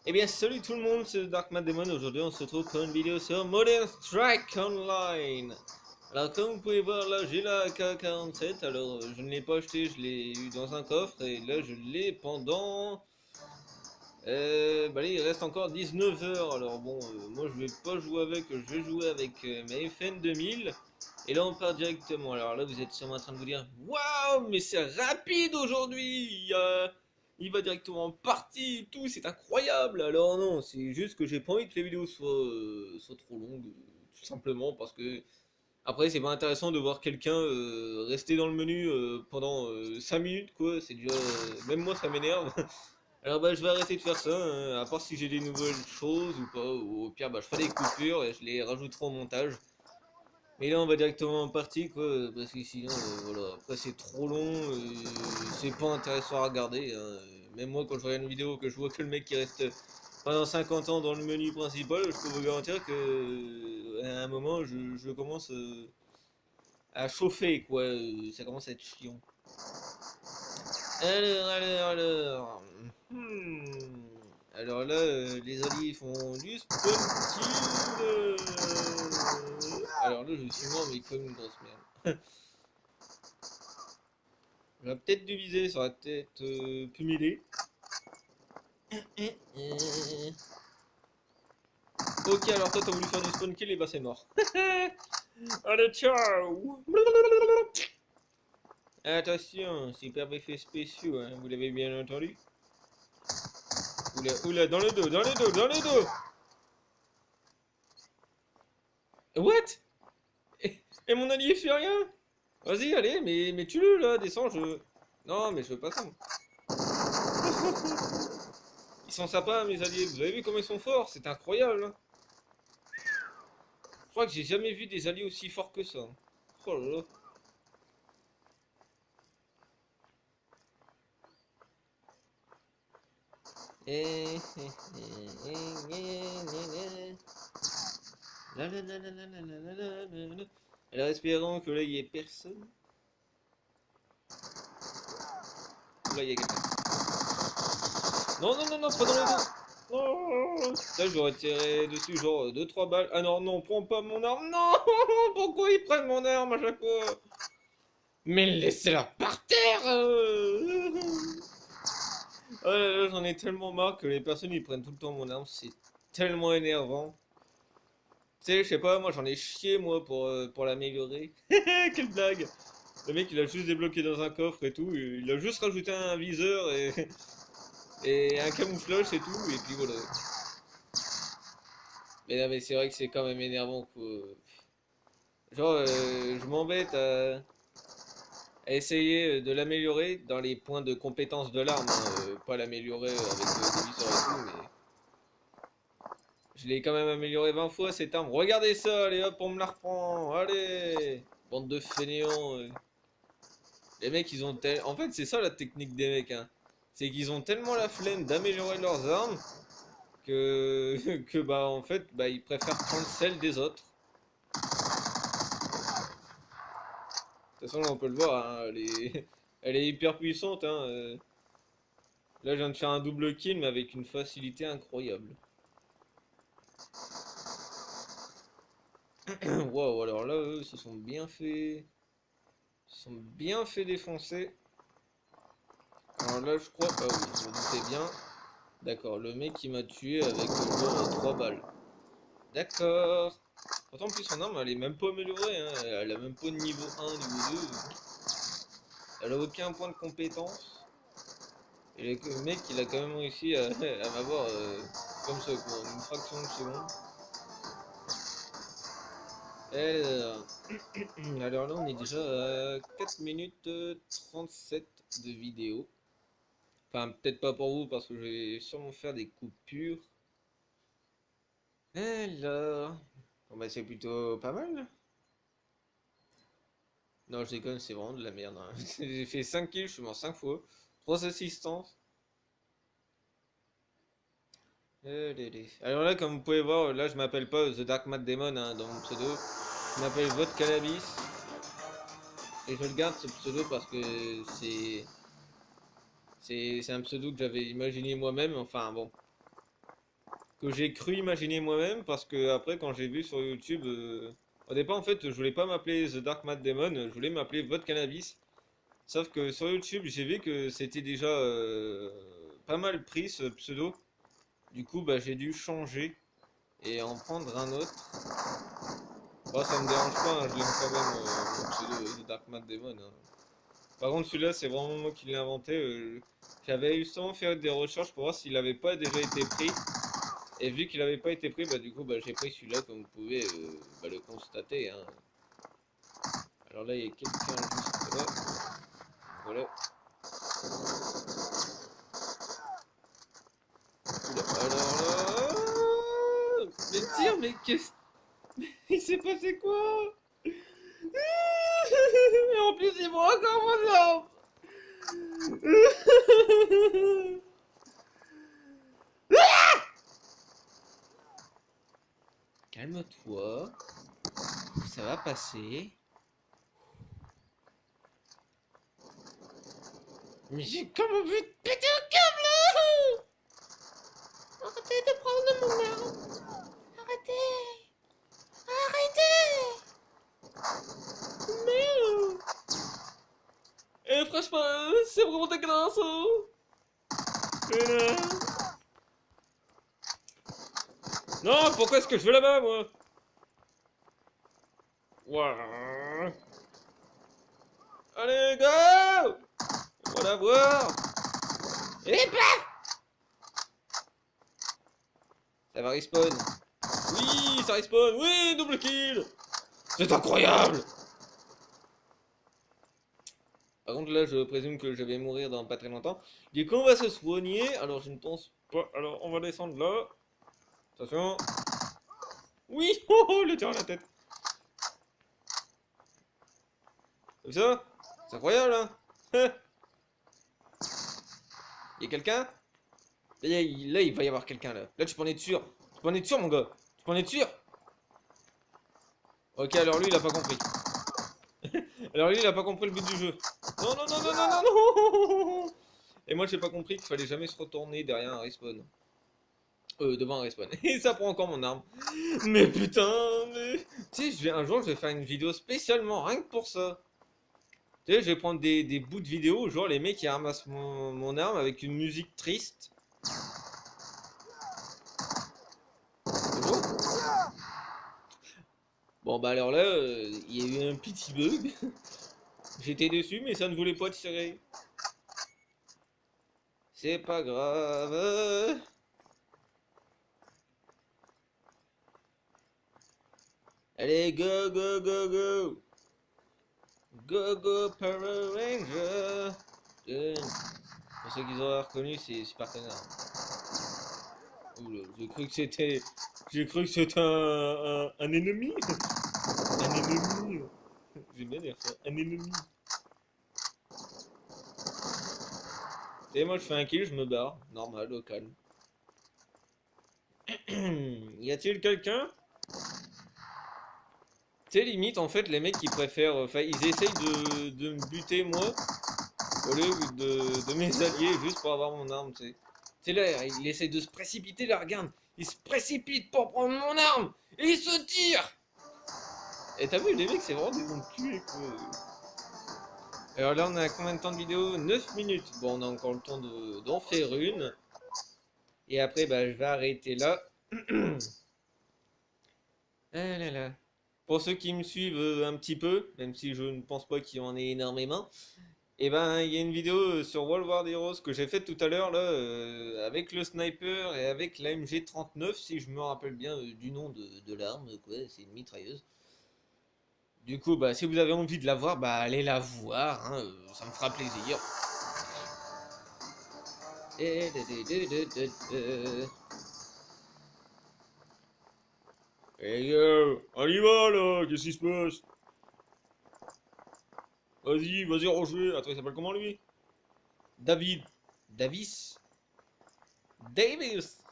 Eh bien, salut tout le monde, c'est Dark Matt Demon. Aujourd'hui, on se retrouve pour une vidéo sur Modern Strike Online. Alors, comme vous pouvez voir, là, j'ai la AK-47. Alors, je ne l'ai pas acheté, je l'ai eu dans un coffre. Et là, je l'ai pendant... là, il reste encore 19 heures. Alors, bon, moi, je vais pas jouer avec, je vais jouer avec ma FN 2000. Et là, on part directement. Alors là, vous êtes sûrement en train de vous dire, waouh, mais c'est rapide aujourd'hui! Il va directement en partie et tout, c'est incroyable! Alors non, c'est juste que j'ai pas envie que les vidéos soient trop longues, tout simplement parce que après, c'est pas intéressant de voir quelqu'un rester dans le menu pendant 5 minutes, quoi. C'est déjà. Même moi, ça m'énerve. Alors bah, je vais arrêter de faire ça, hein, à part si j'ai des nouvelles choses ou pas. Ou au pire, bah, je ferai des coupures et je les rajouterai au montage. Mais là, on va directement en partie, quoi, parce que sinon, voilà, après c'est trop long, c'est pas intéressant à regarder, hein. Même moi, quand je regarde une vidéo, que je vois que le mec qui reste pendant 50 ans dans le menu principal, je peux vous garantir que à un moment, je commence à chauffer, quoi, ça commence à être chiant. Alors. Alors là, les alliés font du spawn kill. Alors là, je suis mort, mais comme une grosse merde. J'aurais peut-être dû viser, ça aurait peut-être pu m'aider. Ok, alors toi, t'as voulu faire du spawn kill, et bah c'est mort. Allez, ciao. Attention, super effets spéciaux, hein, vous l'avez bien entendu. Oula, oula, dans le dos, dans le dos, dans le dos. What? Et mon allié fait rien? Vas-y, allez, mais tue-le là, descends, je. Non, mais je veux pas ça. Ils sont sympas, mes alliés. Vous avez vu comment ils sont forts? C'est incroyable, hein. Je crois que j'ai jamais vu des alliés aussi forts que ça. Oh là là. Alors espérons que là il y ait personne. Là il y a quelqu'un. Non, non, non, non, pas dans le dos. Non. Là je vais tirer dessus genre deux trois balles. Ah non, non, prends pas mon arme. Non. Pourquoi ils prennent mon arme à chaque fois? Mais laissez-la par terre. Oh là là, j'en ai tellement marre que les personnes ils prennent tout le temps mon arme. C'est tellement énervant. Tu sais, je sais pas, moi j'en ai chié moi pour l'améliorer. Quelle blague! Le mec il a juste débloqué dans un coffre et tout, il a juste rajouté un viseur et un camouflage c'est tout, et puis voilà. Mais non, mais c'est vrai que c'est quand même énervant quoi. Genre, je m'embête à essayer de l'améliorer dans les points de compétence de l'arme, hein, pas l'améliorer avec des viseurs et tout, mais je l'ai quand même amélioré 20 fois cette arme. Regardez ça, allez hop, on me la reprend, allez! Bande de fainéants. Les mecs, ils ont En fait, c'est ça la technique des mecs, hein. C'est qu'ils ont tellement la flemme d'améliorer leurs armes que bah en fait, bah ils préfèrent prendre celle des autres. De toute façon, là, on peut le voir, hein, elle est hyper puissante, hein. Là, je viens de faire un double kill, mais avec une facilité incroyable. Waouh, alors là, eux, ils se sont bien fait... Ils se sont bien fait défoncer. Alors là, je crois... Ah oui, je me doutais bien. D'accord, le mec, il m'a tué avec genre 3 balles. D'accord. Pourtant, en plus, son arme, elle est même pas améliorée, hein. Elle a même pas de niveau 1, niveau 2. Elle a aucun point de compétence. Et le mec, il a quand même réussi à, à m'avoir comme ça, quoi, en une fraction de seconde. Alors, alors là, on est déjà à 4 minutes 37 de vidéo. Enfin, peut-être pas pour vous, parce que je vais sûrement faire des coupures. Alors... Bon, bah, c'est plutôt pas mal. Non, je déconne, c'est vraiment de la merde, hein. J'ai fait 5 kills, je suis mort 5 fois. 3 assistances. Alors là, comme vous pouvez voir, là je m'appelle pas The Dark Matt Demon, hein, dans mon pseudo. Je m'appelle Vote Cannabis. Et je le garde ce pseudo parce que c'est un pseudo que j'avais imaginé moi-même. Enfin bon. que j'ai cru imaginer moi-même parce que après quand j'ai vu sur YouTube, au départ en fait je voulais pas m'appeler The Dark Matt Demon, je voulais m'appeler Votre Cannabis. Sauf que sur YouTube j'ai vu que c'était déjà pas mal pris ce pseudo. Du coup bah j'ai dû changer et en prendre un autre. Bon ça me dérange pas, hein, je l'aime quand même mon pseudo The Dark Matt Demon, hein. Par contre celui-là c'est vraiment moi qui l'ai inventé. J'avais justement fait des recherches pour voir s'il avait pas déjà été pris. Et vu qu'il n'avait pas été pris, bah du coup bah, j'ai pris celui-là comme vous pouvez bah, le constater, hein. Alors là il y a quelqu'un juste là. Voilà. Oula, alors là. Mais tire, mais qu'est-ce. Il s'est passé quoi? Et en plus il voit encore mon arme. Calme-toi. Ça va passer. Mais j'ai comme envie de péter un câble. Arrêtez de prendre mon arme. Arrêtez. Arrêtez. Mais eh franchement, c'est vraiment dégueulasse, hein. Non, pourquoi est-ce que je vais là-bas, moi? Ouah. Allez, go! On va la voir. Et paf! Ça va respawn. Oui, ça respawn. Oui, double kill. C'est incroyable. Par contre, là, je présume que je vais mourir dans pas très longtemps. Du coup, on va se soigner. Alors, je ne pense pas. Alors, on va descendre là. Attention. Oui, oh, oh, le tir à la tête. Comme ça? C'est incroyable, hein? Il y a quelqu'un? Là, il va y avoir quelqu'un, là. Là, tu peux en être sûr. Tu peux en être sûr, mon gars. Tu peux en être sûr. Ok, alors lui, il a pas compris. Alors lui, il a pas compris le but du jeu. Non, non, non, non, non, non, non. Et moi, j'ai pas compris qu'il fallait jamais se retourner derrière un respawn. Devant un respawn. Et ça prend encore mon arme. Mais putain, mais... Tu sais, un jour, je vais faire une vidéo spécialement, rien que pour ça. Tu sais, je vais prendre des bouts de vidéo, genre les mecs qui ramassent mon arme avec une musique triste. Bonjour. Bon, bah alors là, il y a eu un petit bug. J'étais dessus, mais ça ne voulait pas tirer. C'est pas grave. Allez, go, go, go, go. Go, go, Power Ranger. Pour ceux qui auraient reconnu, c'est Super Connard. Oula, j'ai cru que c'était... J'ai cru que c'était un ennemi. Un ennemi. J'aime bien dire ça. Un ennemi. Et moi, je fais un kill, je me barre. Normal, au calme. Y a-t-il quelqu'un? Tu sais, limite, en fait, les mecs qui préfèrent... Enfin, ils essayent de me buter, moi, au lieu de mes alliés, juste pour avoir mon arme, tu sais. Tu sais, là, il essaie de se précipiter, là, regarde. Il se précipite pour prendre mon arme. Et il se tire. Et t'as vu, les mecs, c'est vraiment des bons culs, quoi. Alors là, on a combien de temps de vidéo? 9 minutes. Bon, on a encore le temps d'en faire une. Et après, bah, je vais arrêter là. Ah là là. Pour ceux qui me suivent un petit peu, même si je ne pense pas qu'il y en ait énormément, et ben il y a une vidéo sur World War Heroes que j'ai faite tout à l'heure là, avec le sniper et avec la MG39, si je me rappelle bien du nom de l'arme, quoi, c'est une mitrailleuse. Du coup, bah, si vous avez envie de la voir, bah, allez la voir, hein, ça me fera plaisir. Hey yo, on y va là, qu'est-ce qui se passe? Vas-y, vas-y Roger, attends, il s'appelle comment lui? David. Davis. Davis.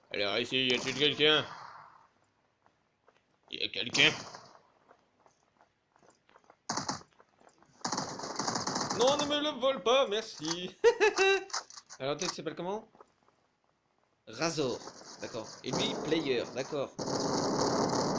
Alors ici, y a-t-il quelqu'un? Y a quelqu'un? Non, ne me le vole pas, merci. Alors, toi, tu s'appelles comment? Razor, d'accord. Et lui, Player, d'accord.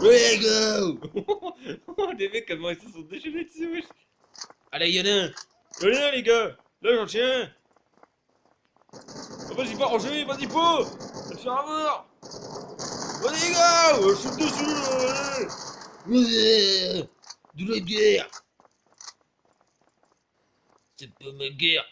Let's go. Oh, les mecs, comment ils se sont déchaînés dessus, wesh. Allez, y'en a un. Y'en a un, les gars. Là, j'en tiens un. Oh, vas-y, pas ranger, vas-y, pas. Va te faire avoir. Vas-y, les gars. Je suis dessus, là, allez. De la guerre. C'est pas ma guerre.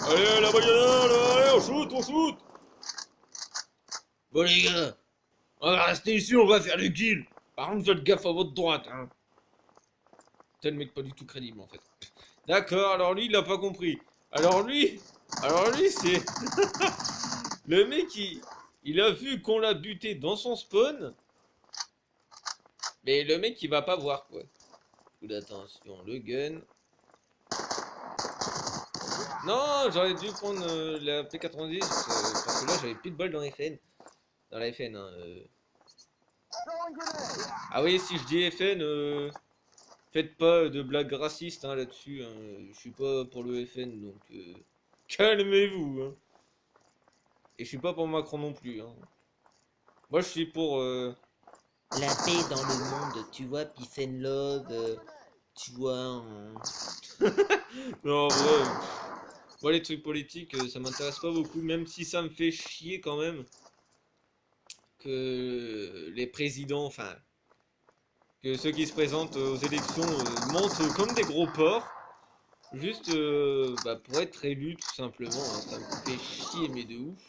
Allez, là-bas, y'en a un, là. Allez, on shoot, on shoot. Bon, les gars. On va rester ici, on va faire le kill. Par contre, faites gaffe à votre droite, hein. Tel mec pas du tout crédible, en fait. D'accord, alors lui, il a pas compris. Alors lui, c'est... Le mec, il a vu qu'on l'a buté dans son spawn. Mais le mec, il va pas voir, quoi. Coup d'attention, le gun. Non, j'aurais dû prendre la P90, parce que là, j'avais plus de balles dans la FN. Dans la FN, hein. Ah oui, si je dis FN, faites pas de blagues racistes hein, là-dessus. Hein. Je suis pas pour le FN, donc calmez-vous. Hein. Et je suis pas pour Macron non plus. Hein. Moi, je suis pour la paix dans le monde, tu vois, peace and love, tu vois. Non, en vrai, moi, les trucs politiques, ça m'intéresse pas beaucoup, même si ça me fait chier quand même que les présidents, enfin, que ceux qui se présentent aux élections montent comme des gros porcs, juste pour être élus tout simplement, hein, ça me fait chier mais de ouf.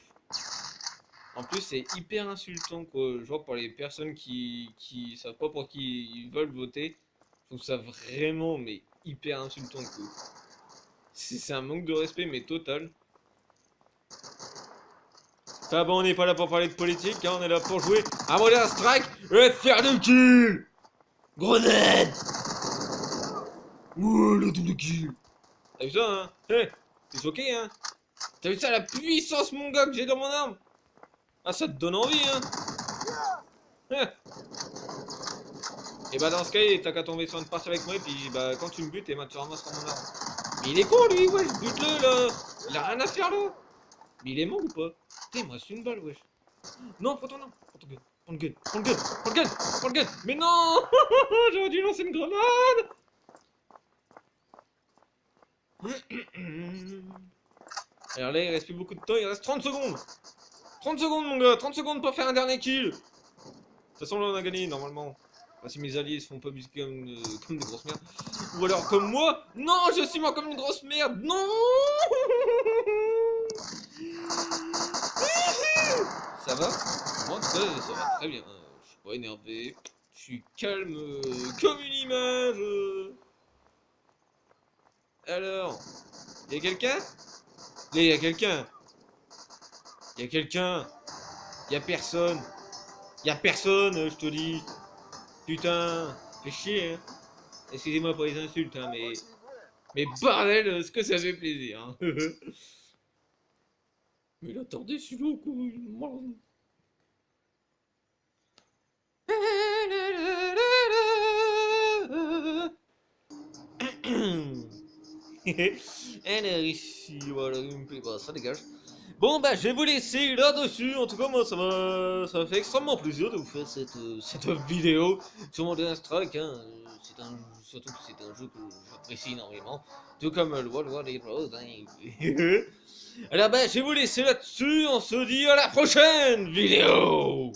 En plus c'est hyper insultant quoi, genre pour les personnes qui savent pas pour qui ils veulent voter, je trouve ça vraiment mais hyper insultant quoi. C'est un manque de respect mais total. Ça bon on n'est pas là pour parler de politique, hein, on est là pour jouer à Modern Strike et faire des kills. Grenade. Ouh, le double kill. T'as vu ça, hein? Hé, t'es choqué, hein? T'as vu ça, la puissance, mon gars, que j'ai dans mon arme? Ah, ça te donne envie, hein? Et bah, dans ce cas, t'as qu'à tomber sur une partie avec moi, et puis bah, quand tu me butes, et bah, tu ramasseras mon arme. Mais il est con, lui, wesh, bute-le, là! Il a rien à faire, là! Mais il est mort ou pas? Putain, il me reste une balle, wesh. Non, prends ton arme, prends ton gun, prends le gun, prends le gun, prends le gun, prends le gun! Mais non! J'aurais dû lancer une grenade! Alors là, il reste plus beaucoup de temps, il reste 30 secondes. 30 secondes, mon gars, 30 secondes pour faire un dernier kill. De toute façon, là, on a gagné, normalement. Enfin, si mes alliés se font pas buter comme des grosses merdes. Ou alors comme moi. Non, je suis moi comme une grosse merde. Non. Ça va? Moi, en tout cas, ça va très bien. Je suis pas énervé. Je suis calme comme une image. Alors, y'a quelqu'un? Y'a quelqu'un? Y'a quelqu'un? Y'a personne? Y'a personne, je te dis. Putain, fais chier, hein. Excusez-moi pour les insultes, hein, mais bordel, ce que ça fait plaisir. Hein. Mais il attendait celui-là, quoi. Alors ici, voilà, il me plaît pas, ça dégage. Bon bah je vais vous laisser là-dessus, en tout cas moi ça m'a fait extrêmement plaisir de vous faire cette vidéo sur mon Modern Strike, hein. Surtout que c'est un jeu que j'apprécie énormément, tout comme le World War Heroes. Hein. Alors bah je vais vous laisser là-dessus, on se dit à la prochaine vidéo.